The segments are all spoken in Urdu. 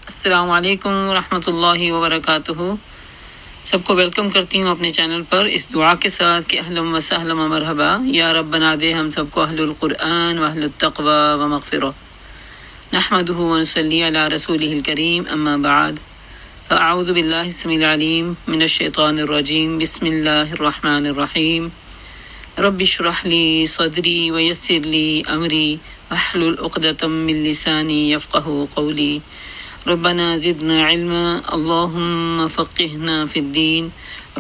السلام علیکم ورحمۃ اللہ وبرکاتہ۔ سب کو ویلکم کرتی ہوں اپنے چینل پر اس دعا کے ساتھ کہ اہلا و سہلا و مرحبا، یا رب بنا دے ہم سب کو اہل القرآن و اہل التقوی و مغفرہ۔ نحمدہ و نصلی علی رسولہ الکریم، اما بعد فاعوذ باللہ السمیع العلیم من الشیطان الرجیم، بسم اللہ الرحمن الرحیم۔ رب اشرح لی صدری ویسر لی امری واحلل عقدۃ من لسانی یفقہوا قولی۔ ربنا زدنا علما اللهم فقهنا في الدين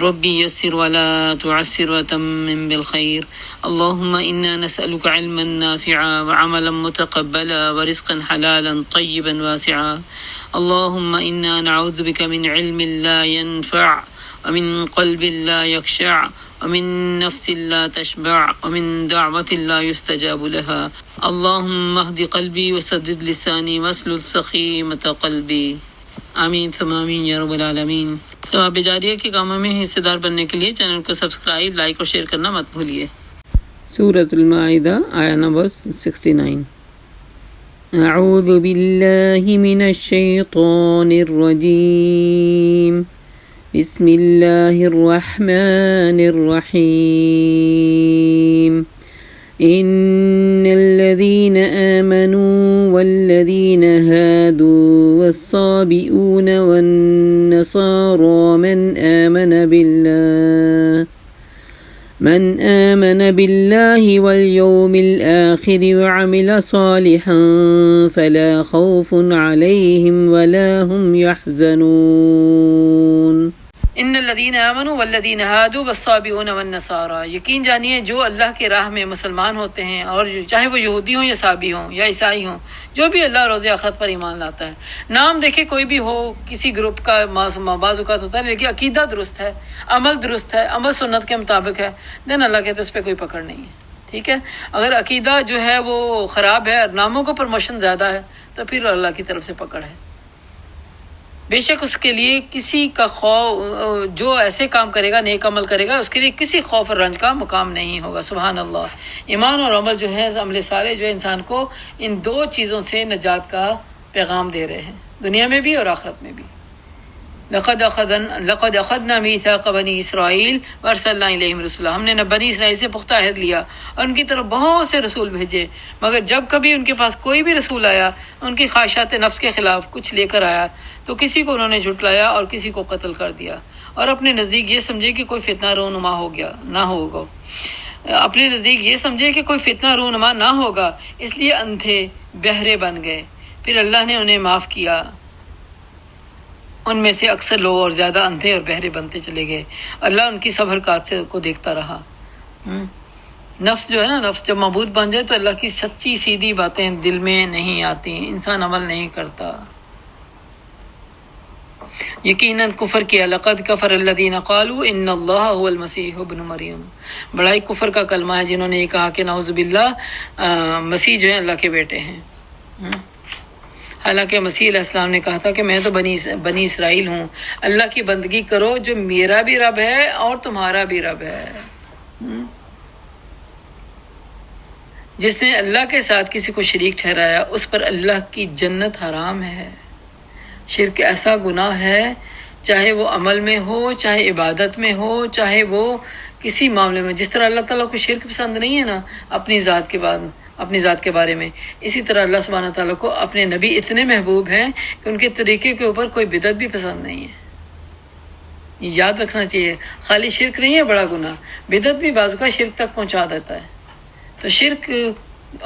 ربي يسر ولا تعسر وتمم بالخير اللهم إنا نسألك علما نافعا وعملا متقبلا ورزقا حلالا طيبا واسعا اللهم إنا نعوذ بك من علم لا ينفع ومن قلب لا يخشع ومن نفس لا تشبع ومن دعوة لا يستجاب لها اللهم اهد قلبي وسدد لساني واسلل سخيمة قلبي آمین ثم آمین یا رب العالمین۔ ثواب جاریہ کے کاموں میں حصے دار بننے کے لیے چینل کو سبسکرائب، لائک اور شیئر کرنا مت بھولیے۔ سورۃ المائدہ آیہ نمبر 69۔ اعوذ باللہ من الشیطان الرجیم، بسم اللہ الرحمن الرحیم۔ إن الذين آمنوا والذين هادوا والصابئون والنصارى من آمن بالله واليوم الآخر وعمل صالحا فلا خوف عليهم ولا هم يحزنون۔ ان الذین آمنوا والذین ہادوا والصابئون والنصارى، یقین جانیے جو اللہ کے راہ میں مسلمان ہوتے ہیں، اور چاہے وہ یہودی ہوں یا صابی ہوں یا عیسائی ہوں، جو بھی اللہ روز آخرت پر ایمان لاتا ہے، نام دیکھے کوئی بھی ہو کسی گروپ کا، بعض اوقات ہوتا ہے، لیکن عقیدہ درست ہے، عمل درست ہے، عمل سنت کے مطابق ہے، دین اللہ کہتے اس پہ کوئی پکڑ نہیں ہے۔ ٹھیک ہے، اگر عقیدہ جو ہے وہ خراب ہے اور ناموں کا پروموشن زیادہ ہے تو پھر اللہ کی طرف سے پکڑ ہے۔ بے شک اس کے لیے کسی کا خوف، جو ایسے کام کرے گا، نیک عمل کرے گا، اس کے لیے کسی خوف اور رنج کا مقام نہیں ہوگا۔ سبحان اللہ۔ ایمان اور عمل جو ہے، عمل صالح جو ہے، انسان کو ان دو چیزوں سے نجات کا پیغام دے رہے ہیں، دنیا میں بھی اور آخرت میں بھی۔ لقد اخذنا میثاق بنی اسرائیل وارسلنا الیہم رسولا، ہم نے بنی اسرائیل سے پختہ عہد لیا اور ان کی طرف بہت سے رسول بھیجے، مگر جب کبھی ان کے پاس کوئی بھی رسول آیا، ان کی خواہشات نفس کے خلاف کچھ لے کر آیا تو کسی کو انہوں نے جھٹلایا اور کسی کو قتل کر دیا، اور اپنے نزدیک یہ سمجھے کہ کوئی فتنہ رونما اپنے نزدیک یہ سمجھے کہ کوئی فتنہ رونما نہ ہوگا، اس لیے اندھے بہرے بن گئے، پھر اللہ نے انہیں معاف کیا۔ ان میں سے اکثر لوگ اور زیادہ اندھے اور بہرے بنتے چلے گئے، اللہ ان کی سب حرکات سے کو دیکھتا رہا۔ نفس جو ہے نا، نفس جب معبود بن جائے تو اللہ کی سچی سیدھی باتیں دل میں نہیں آتی، انسان عمل نہیں کرتا۔ یقیناً کفر کیا، لقد کفر الذین قالوا ان اللہ هو المسیح ابن مریم، بڑا ہی کفر کا کلمہ ہے جنہوں نے یہ کہا کہ نعوذ باللہ مسیح جو ہے اللہ کے بیٹے ہیں۔ حالانکہ مسیح علیہ السلام نے کہا تھا کہ میں تو بنی اسرائیل ہوں، اللہ کی بندگی کرو جو میرا بھی رب ہے اور تمہارا بھی رب ہے۔ جس نے اللہ کے ساتھ کسی کو شریک ٹھہرایا اس پر اللہ کی جنت حرام ہے۔ شرک ایسا گناہ ہے، چاہے وہ عمل میں ہو، چاہے عبادت میں ہو، چاہے وہ کسی معاملے میں۔ جس طرح اللہ تعالیٰ کو شرک پسند نہیں ہے نا اپنی ذات کے بارے میں، اسی طرح اللہ سبحانہ تعالیٰ کو اپنے نبی اتنے محبوب ہیں کہ ان کے طریقے کے اوپر کوئی بدعت بھی پسند نہیں ہے۔ یہ یاد رکھنا چاہیے، خالی شرک نہیں ہے بڑا گناہ، بدعت بھی بعض کا شرک تک پہنچا دیتا ہے۔ تو شرک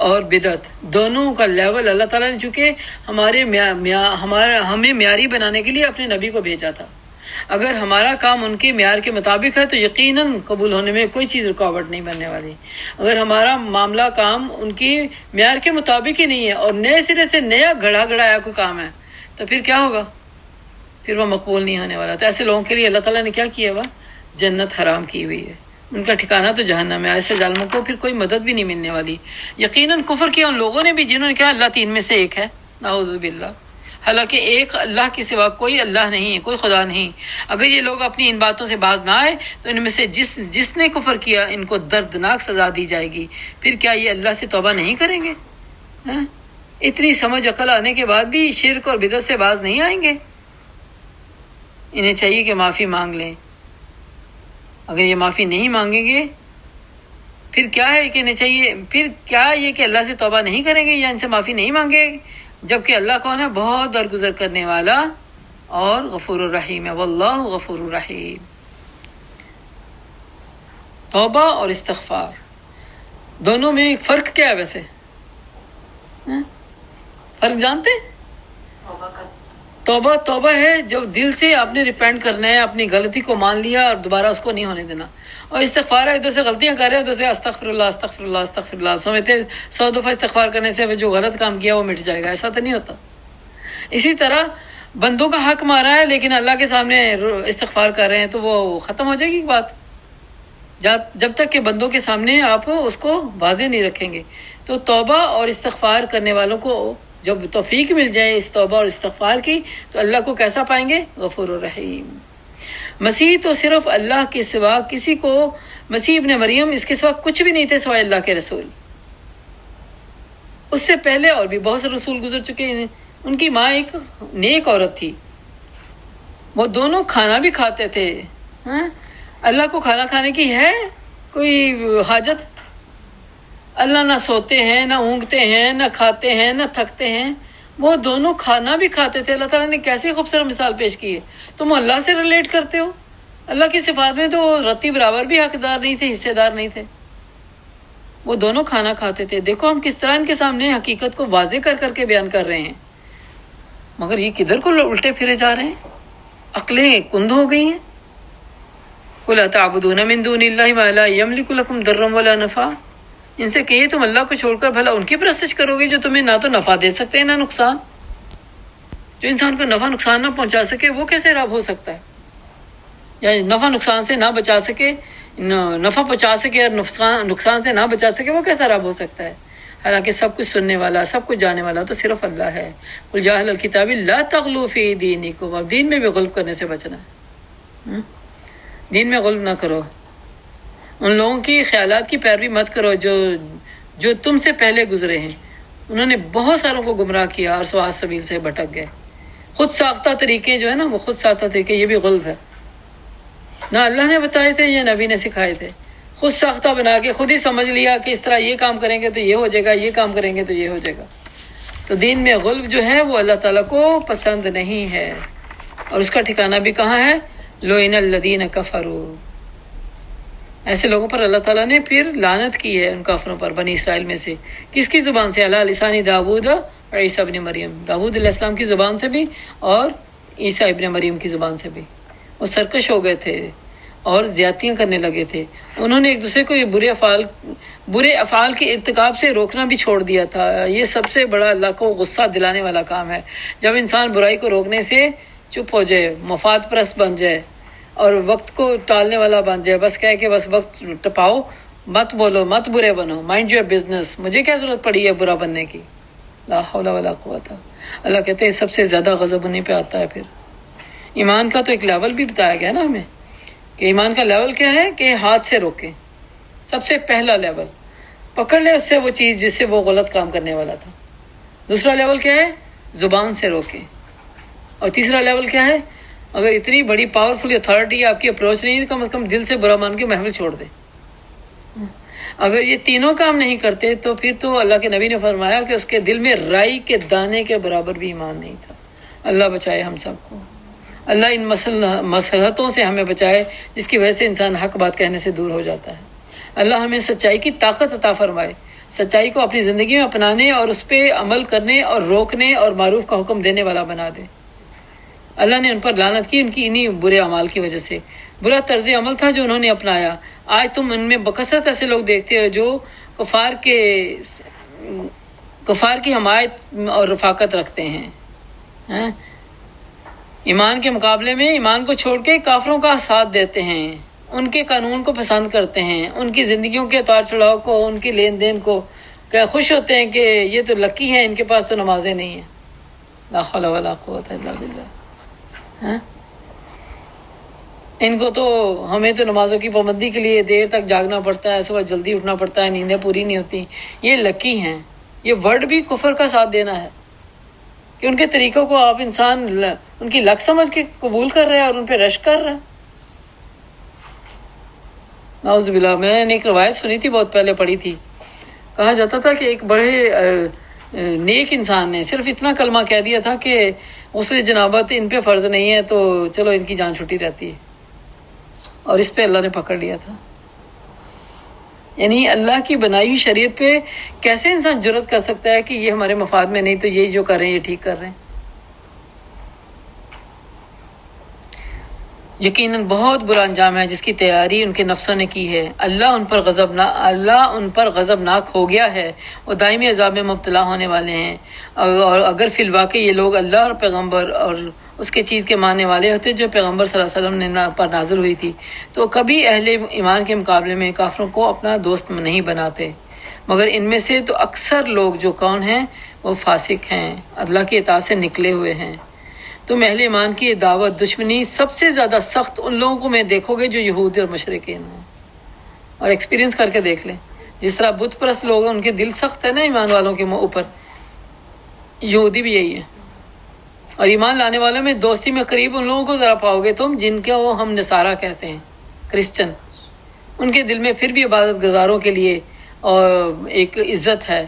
اور بدعت دونوں کا لیول اللہ تعالیٰ نے چونکہ ہمیں معیاری بنانے کے لیے اپنے نبی کو بھیجا تھا۔ اگر ہمارا کام ان کے معیار کے مطابق ہے تو یقیناً قبول ہونے میں کوئی چیز رکاوٹ نہیں بننے والی۔ اگر ہمارا معاملہ کام ان کی معیار کے مطابق ہی نہیں ہے اور نئے سرے سے نیا گھڑایا کوئی کام ہے تو پھر کیا ہوگا؟ پھر وہ مقبول نہیں ہونے والا۔ تو ایسے لوگوں کے لیے اللہ تعالیٰ نے کیا کیا ہوا؟ جنت حرام کی ہوئی ہے، ان کا ٹھکانہ تو جہنم ہے۔ ایسے ظالموں کو پھر کوئی مدد بھی نہیں ملنے والی۔ یقیناً کفر کیا ان لوگوں نے بھی جنہوں نے کہا اللہ تین میں سے ایک ہے، نعوذ باللہ، حالانکہ ایک اللہ کے سوا کوئی اللہ نہیں ہے، کوئی خدا نہیں۔ اگر یہ لوگ اپنی ان باتوں سے باز نہ آئے تو ان میں سے جس نے کفر کیا ان کو دردناک سزا دی جائے گی۔ پھر کیا یہ اللہ سے توبہ نہیں کریں گے؟ اتنی سمجھ عقل آنے کے بعد بھی شرک اور بدعت سے باز نہیں آئیں گے؟ انہیں چاہیے کہ معافی مانگ لیں۔ اگر یہ معافی نہیں مانگیں گے پھر کیا ہے کہ انہیں چاہیے، پھر کیا یہ کہ اللہ سے توبہ نہیں کریں گے یا ان سے معافی نہیں مانگے، جبکہ اللہ کون ہے؟ بہت درگزر کرنے والا اور غفور الرحیم ہے۔ واللہ غفور الرحیم۔ توبہ اور استغفار دونوں میں ایک فرق کیا ہے ویسے؟ فرق جانتے ہیں؟ توبہ ہے جب دل سے آپ نے ریپینٹ کرنا ہے، اپنی غلطی کو مان لیا اور دوبارہ اس کو نہیں ہونے دینا۔ اور استغفار ہے ادھر سے غلطیاں کر رہے ہیں ادھر سے استغفر اللہ استغفر اللہ استغفر اللہ، سمجھتے 100 دفعہ استغفار کرنے سے جو غلط کام کیا وہ مٹ جائے گا، ایسا تو نہیں ہوتا۔ اسی طرح بندوں کا حق مارا ہے لیکن اللہ کے سامنے استغفار کر رہے ہیں تو وہ ختم ہو جائے گی بات، جب تک کہ بندوں کے سامنے آپ اس کو واضح نہیں رکھیں گے۔ تو توبہ اور استغفار کرنے والوں کو جب توفیق مل جائے اس توبہ اور استغفار کی تو اللہ کو کیسا پائیں گے؟ غفور الرحیم۔ مسیح تو صرف اللہ کے سوا کسی کو، مسیح ابن مریم اس کے سوا کچھ بھی نہیں تھے سوائے اللہ کے رسول۔ اس سے پہلے اور بھی بہت سے رسول گزر چکے ہیں۔ ان کی ماں ایک نیک عورت تھی، وہ دونوں کھانا بھی کھاتے تھے۔ اللہ کو کھانا کھانے کی ہے کوئی حاجت؟ اللہ نہ سوتے ہیں، نہ اونگتے ہیں، نہ کھاتے ہیں، نہ تھکتے ہیں، وہ دونوں کھانا بھی کھاتے تھے۔ اللہ تعالیٰ نے کیسی خوبصورت مثال پیش کی ہے۔ تم اللہ سے ریلیٹ کرتے ہو؟ اللہ کی صفات میں تو وہ رتی برابر بھی حقدار نہیں تھے، حصے دار نہیں تھے۔ وہ دونوں کھانا کھاتے تھے۔ دیکھو ہم کس طرح ان کے سامنے حقیقت کو واضح کر کر کے بیان کر رہے ہیں، مگر یہ کدھر کو الٹے پھرے جا رہے ہیں، عقلیں کند ہو گئی ہیں۔ قُلْ أَتَعْبُدُونَ مِن دُونِ اللَّهِ مَا لَا يَمْلِكُ لَكُمْ ضَرًّا وَلَا نَفْعًا۔ ان سے کہیے تم اللہ کو چھوڑ کر بھلا ان کی پرستش کرو گے جو تمہیں نہ تو نفع دے سکتے ہیں نہ نقصان۔ جو انسان کو نفع نقصان نہ پہنچا سکے وہ کیسے رب ہو سکتا ہے؟ یا نفع نقصان سے نہ بچا سکے، نفع پہنچا سکے اور نقصان سے نہ بچا سکے، وہ کیسا رب ہو سکتا ہے؟ حالانکہ سب کچھ سننے والا، سب کچھ جانے والا تو صرف اللہ ہے۔ قُلْ يَا أَهْلَ الْكِتَابِ لَا تَغْلُوا فِي دِينِكُمْ۔ اب دین میں بھی غلو کرنے سے بچنا ہے، دین میں غلو نہ کرو، ان لوگوں کی خیالات کی پیروی مت کرو جو تم سے پہلے گزرے ہیں۔ انہوں نے بہت ساروں کو گمراہ کیا اور سواء سبیل سے بھٹک گئے۔ خود ساختہ طریقے جو ہے نا، وہ خود ساختہ طریقے، یہ بھی غلط ہے۔ نہ اللہ نے بتائے تھے یا نبی نے سکھائے تھے، خود ساختہ بنا کے خود ہی سمجھ لیا کہ اس طرح یہ کام کریں گے تو یہ ہو جائے گا، یہ کام کریں گے تو یہ ہو جائے گا۔ تو دین میں غلو جو ہے وہ اللہ تعالیٰ کو پسند نہیں ہے، اور اس کا ٹھکانہ بھی کہاں ہے؟ لُعِنَ الَّذِينَ كَفَرُوا۔ ایسے لوگوں پر اللہ تعالیٰ نے پھر لعنت کی ہے، ان کافروں پر، بنی اسرائیل میں سے۔ کس کی زبان سے؟ علی لسان داود اور عیسیٰ ابن مریم، داود علیہ السلام کی زبان سے بھی اور عیسیٰ ابن مریم کی زبان سے بھی۔ وہ سرکش ہو گئے تھے اور زیادتیاں کرنے لگے تھے۔ انہوں نے ایک دوسرے کو یہ برے افعال کے ارتکاب سے روکنا بھی چھوڑ دیا تھا۔ یہ سب سے بڑا اللہ کو غصہ دلانے والا کام ہے، جب انسان برائی کو روکنے سے چپ ہو جائے، مفاد پرست بن جائے اور وقت کو ٹالنے والا بن جائے، بس کہے کہ بس وقت ٹپاؤ، مت بولو، مت برے بنو، مائنڈ یور بزنس، مجھے کیا ضرورت پڑی ہے برا بننے کی۔ لا حول ولا قوت۔ اللہ کہتے ہیں سب سے زیادہ غضب انہیں پہ آتا ہے۔ پھر ایمان کا تو ایک لیول بھی بتایا گیا نا ہمیں، کہ ایمان کا لیول کیا ہے کہ ہاتھ سے روکیں۔ سب سے پہلا لیول پکڑ لے اس سے وہ چیز جس سے وہ غلط کام کرنے والا تھا۔ دوسرا لیول کیا ہے؟ زبان سے روکیں۔ اور تیسرا لیول کیا ہے؟ اگر اتنی بڑی پاورفل اتھارٹی آپ کی اپروچ نہیں ہے، کم از کم دل سے برا مان کے محفل چھوڑ دیں۔ اگر یہ تینوں کام نہیں کرتے تو پھر تو اللہ کے نبی نے فرمایا کہ اس کے دل میں رائی کے دانے کے برابر بھی ایمان نہیں تھا۔ اللہ بچائے ہم سب کو، اللہ ان مصلحتوں سے ہمیں بچائے جس کی وجہ سے انسان حق بات کہنے سے دور ہو جاتا ہے۔ اللہ ہمیں سچائی کی طاقت عطا فرمائے، سچائی کو اپنی زندگی میں اپنانے اور اس پہ عمل کرنے اور روکنے اور معروف کا حکم دینے والا بنا دے۔ اللہ نے ان پر لعنت کی ان کی انہی برے اعمال کی وجہ سے۔ برا طرز عمل تھا جو انہوں نے اپنایا۔ آج تم ان میں بکثرت ایسے لوگ دیکھتے ہو جو کفار کی حمایت اور رفاقت رکھتے ہیں، ایمان کے مقابلے میں ایمان کو چھوڑ کے کافروں کا ساتھ دیتے ہیں، ان کے قانون کو پسند کرتے ہیں، ان کی زندگیوں کے اتار چڑھاؤ کو، ان کے لین دین کو کہ خوش ہوتے ہیں کہ یہ تو لکی ہیں، ان کے پاس تو نمازیں نہیں ہیں۔ لا حول ولا قوت الا باللہ۔ ان کو تو ہمیں تو نمازوں کی پابندی کے لیے دیر تک جاگنا پڑتا ہے، صبح جلدی اٹھنا پڑتا ہے، نیندیں پوری نہیں ہوتی، یہ لکی ہیں۔ یہ ورڈ بھی کفر کا ساتھ دینا ہے کہ ان کے طریقوں کو آپ انسان ان کی لک سمجھ کے قبول کر رہے ہیں اور ان پہ رش کر رہے ہیں. نعوذ باللہ. میں نے ایک روایت سنی تھی، بہت پہلے پڑھی تھی. کہا جاتا تھا کہ ایک بڑے نیک انسان نے صرف اتنا کلمہ کہہ دیا تھا کہ غسل جنابت ان پہ فرض نہیں ہے تو چلو ان کی جان چھٹی رہتی ہے، اور اس پہ اللہ نے پکڑ لیا تھا. یعنی اللہ کی بنائی ہوئی شریعت پہ کیسے انسان جرأت کر سکتا ہے کہ یہ ہمارے مفاد میں نہیں، تو یہ جو کر رہے ہیں یہ ٹھیک کر رہے ہیں. یقیناً بہت برا انجام ہے جس کی تیاری ان کے نفسوں نے کی ہے. اللہ ان پر غضبناک ہو گیا ہے، وہ دائمی عذاب میں مبتلا ہونے والے ہیں. اور اگر فی الواقع یہ لوگ اللہ اور پیغمبر اور اس کے چیز کے ماننے والے ہوتے جو پیغمبر صلی اللہ علیہ وسلم نے پر نازل ہوئی تھی، تو کبھی اہل ایمان کے مقابلے میں کافروں کو اپنا دوست نہیں بناتے. مگر ان میں سے تو اکثر لوگ جو کون ہیں وہ فاسق ہیں، اللہ کی اطاعت سے نکلے ہوئے ہیں. تم اہل ایمان کی دعوت دشمنی سب سے زیادہ سخت ان لوگوں کو میں دیکھو گے جو یہودی اور مشرکین ہیں. اور ایکسپیرینس کر کے دیکھ لیں، جس طرح بت پرست لوگ ہیں ان کے دل سخت ہے نا ایمان والوں کے اوپر، یہودی بھی یہی ہے. اور ایمان لانے والوں میں دوستی میں قریب ان لوگوں کو ذرا پاؤ گے تم جن کے وہ ہم نصارہ کہتے ہیں، کرسچن. ان کے دل میں پھر بھی عبادت گزاروں کے لیے اور ایک عزت ہے.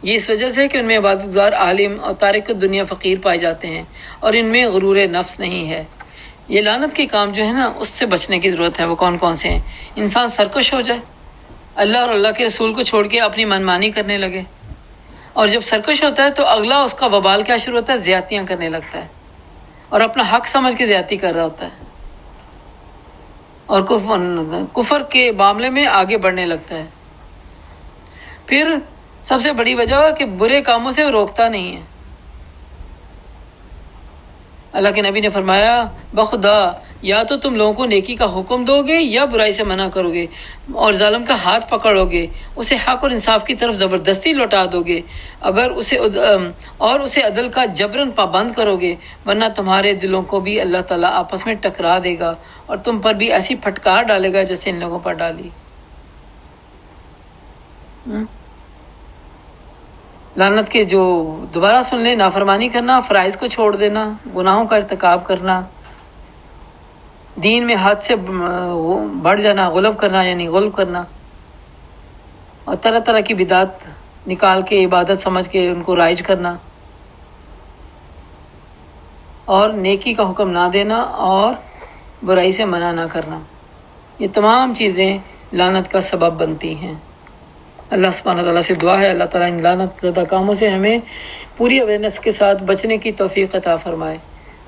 یہ اس وجہ سے کہ ان میں عبادت گزار عالم اور تارک دنیا فقیر پائے جاتے ہیں، اور ان میں غرور نفس نہیں ہے. یہ لعنت کے کام جو ہے نا اس سے بچنے کی ضرورت ہے. وہ کون کون سے ہیں؟ انسان سرکش ہو جائے، اللہ اور اللہ کے رسول کو چھوڑ کے اپنی منمانی کرنے لگے. اور جب سرکش ہوتا ہے تو اگلا اس کا وبال کیا شروع ہوتا ہے؟ زیادتیاں کرنے لگتا ہے، اور اپنا حق سمجھ کے زیادتی کر رہا ہوتا ہے، اور کفر کے معاملے میں آگے بڑھنے لگتا ہے. پھر سب سے بڑی وجہ ہے کہ برے کاموں سے روکتا نہیں ہے. اللہ کے نبی نے فرمایا بخدا یا تو تم لوگوں کو نیکی کا حکم دو گے یا برائی سے منع کرو گے، اور ظالم کا ہاتھ پکڑو گے، اسے حق اور انصاف کی طرف زبردستی لوٹا دو گے، اسے عدل کا جبرن پابند کرو گے، ورنہ تمہارے دلوں کو بھی اللہ تعالیٰ آپس میں ٹکرا دے گا اور تم پر بھی ایسی پھٹکار ڈالے گا جیسے ان لوگوں پر ڈالی. لعنت کے جو دوبارہ سن لیں، نافرمانی کرنا، فرائض کو چھوڑ دینا، گناہوں کا ارتکاب کرنا، دین میں حد سے بڑھ جانا، غلو کرنا یعنی غلو کرنا، اور طرح طرح کی بدعت نکال کے عبادت سمجھ کے ان کو رائج کرنا، اور نیکی کا حکم نہ دینا اور برائی سے منع نہ کرنا. یہ تمام چیزیں لعنت کا سبب بنتی ہیں. اللہ سبحانہ تعالیٰ سے دعا ہے اللہ تعالیٰ ان لعنت زدہ کاموں سے ہمیں پوری اویئرنیس کے ساتھ بچنے کی توفیق عطا فرمائے.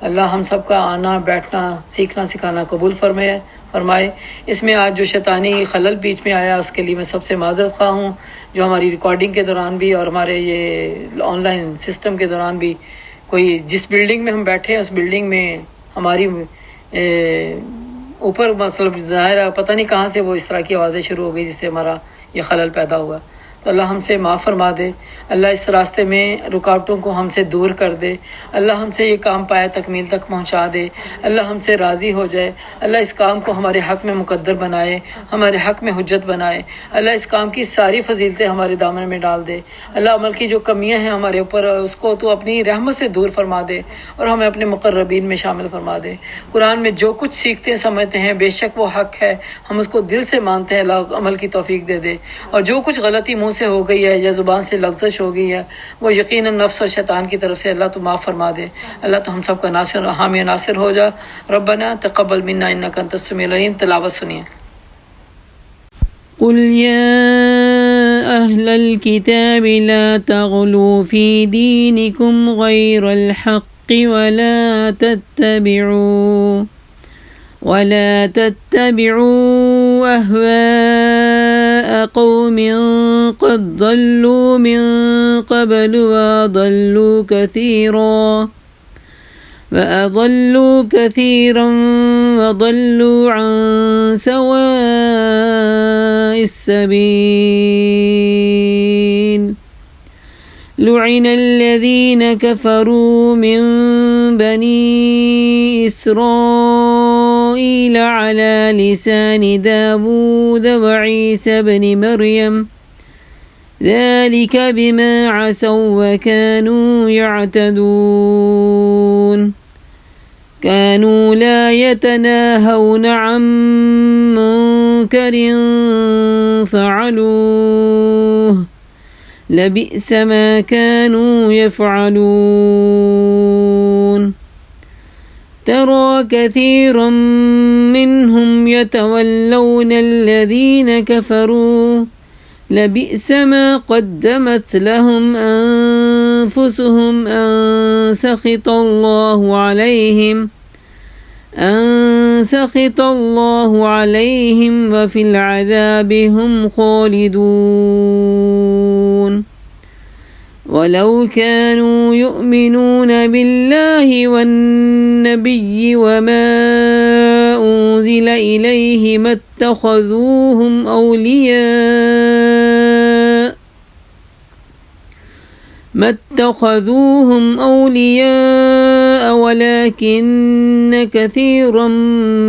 اللہ ہم سب کا آنا بیٹھنا سیکھنا سکھانا قبول فرمائے. اس میں آج جو شیطانی خلل بیچ میں آیا اس کے لیے میں سب سے معذرت خواہ ہوں، جو ہماری ریکارڈنگ کے دوران بھی اور ہمارے یہ آن لائن سسٹم کے دوران بھی کوئی جس بلڈنگ میں ہم بیٹھے ہیں اس بلڈنگ میں ہماری اوپر مطلب ظاہر ہے پتہ نہیں کہاں سے وہ اس طرح کی آوازیں شروع ہو گئی جس سے ہمارا یہ خلل پیدا ہوا. تو اللہ ہم سے معاف فرما دے، اللہ اس راستے میں رکاوٹوں کو ہم سے دور کر دے، اللہ ہم سے یہ کام پایا تکمیل تک پہنچا دے، اللہ ہم سے راضی ہو جائے، اللہ اس کام کو ہمارے حق میں مقدر بنائے، ہمارے حق میں حجت بنائے، اللہ اس کام کی ساری فضیلتیں ہمارے دامن میں ڈال دے. اللہ عمل کی جو کمیاں ہیں ہمارے اوپر اس کو تو اپنی رحمت سے دور فرما دے اور ہمیں اپنے مقربین میں شامل فرما دے. قرآن میں جو کچھ سیکھتے ہیں سمجھتے ہیں بے شک وہ حق ہے، ہم اس کو دل سے مانتے ہیں، اللہ عمل کی توفیق دے دے. اور جو کچھ غلطی منہ سے ہو گئی ہے یا زبان سے لغزش ہو گئی ہے وہ یقیناً نفس اور شیطان کی طرف سے اللہ تو معاف فرما دے. اللہ تو ہم سب کا ناصر حامی ناصر ہو جا. ربنا تقبل منا انک انت السمیع العلیم. تلاوت سنیے. قل يا أهل الكتاب لا تغلوا في دينكم غير الحق ولا تتبعوا أهواء قوم قد ضلوا من قبل وأضلوا كثيرا وضلوا عن سواء السبيل. لعن الذين كفروا من بني إسرائيل على لسان داود وعيسى بن مريم ذلك بما عصوا وكانوا يعتدون كانوا لا يتناهون عن منكر فعلوه لبئس ما كانوا يفعلون ترى كثيرا منهم يتولون الذين كفروا لبئس ما قدمت لهم أنفسهم أن سخط الله عليهم وفي العذاب هم خالدون ولو كانوا يؤمنون بالله والنبي وما أنزل إليه ما اتخذوهم أولياء ولكن كثيرا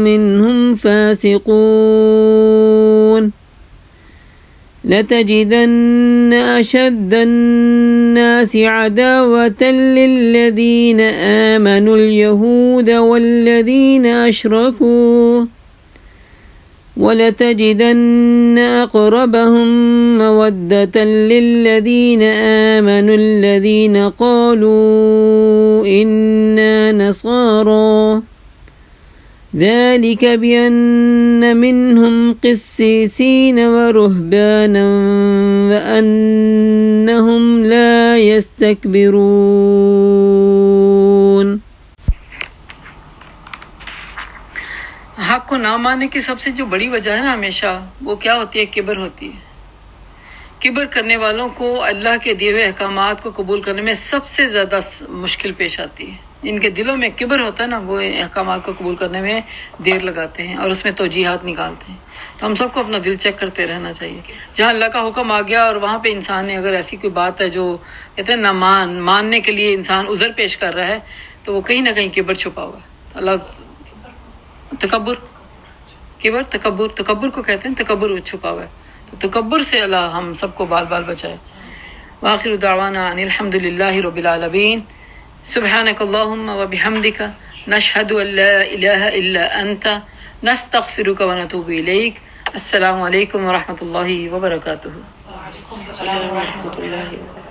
منهم فاسقون لتجدن أشد الناس عداوة للذين آمنوا اليهود والذين أشركوا ولتجدن أقربهم مودة للذين آمنوا الذين قالوا إنا نصارى ذلك بأن منهم قسيسين ورهبانا وأنهم لا يستكبرون حق کو نہ ماننے کی سب سے جو بڑی وجہ ہے نا ہمیشہ وہ کیا ہوتی ہے؟ کبر ہوتی ہے. کبر کرنے والوں کو اللہ کے دیے ہوئے احکامات کو قبول کرنے میں سب سے زیادہ مشکل پیش آتی ہے. جن کے دلوں میں کبر ہوتا ہے نا وہ احکامات کو قبول کرنے میں دیر لگاتے ہیں اور اس میں توجیحات نکالتے ہیں. تو ہم سب کو اپنا دل چیک کرتے رہنا چاہیے. جہاں اللہ کا حکم آ گیا اور وہاں پہ انسان نے اگر ایسی کوئی بات ہے جو کہتے ہیں نہ ماننے کے لیے انسان عذر پیش کر رہا ہے تو وہ کہیں نہ کہیں کبر چھپا ہوا ہے. اللہ تکبر کو کہتے ہیں، تکبر چھپا ہوا ہے. تو تکبر سے اللہ ہم سب کو بال بال بچائے. وآخر دعوانا ان الحمد للہ رب العالمین. سبحانک اللہم وبحمدک نشہد ان لا الہ الا انت نستغفرک ونتوب الیک. السلام علیکم ورحمۃ اللہ وبرکاتہ. السلام ورحمۃ اللہ وبرکاتہ.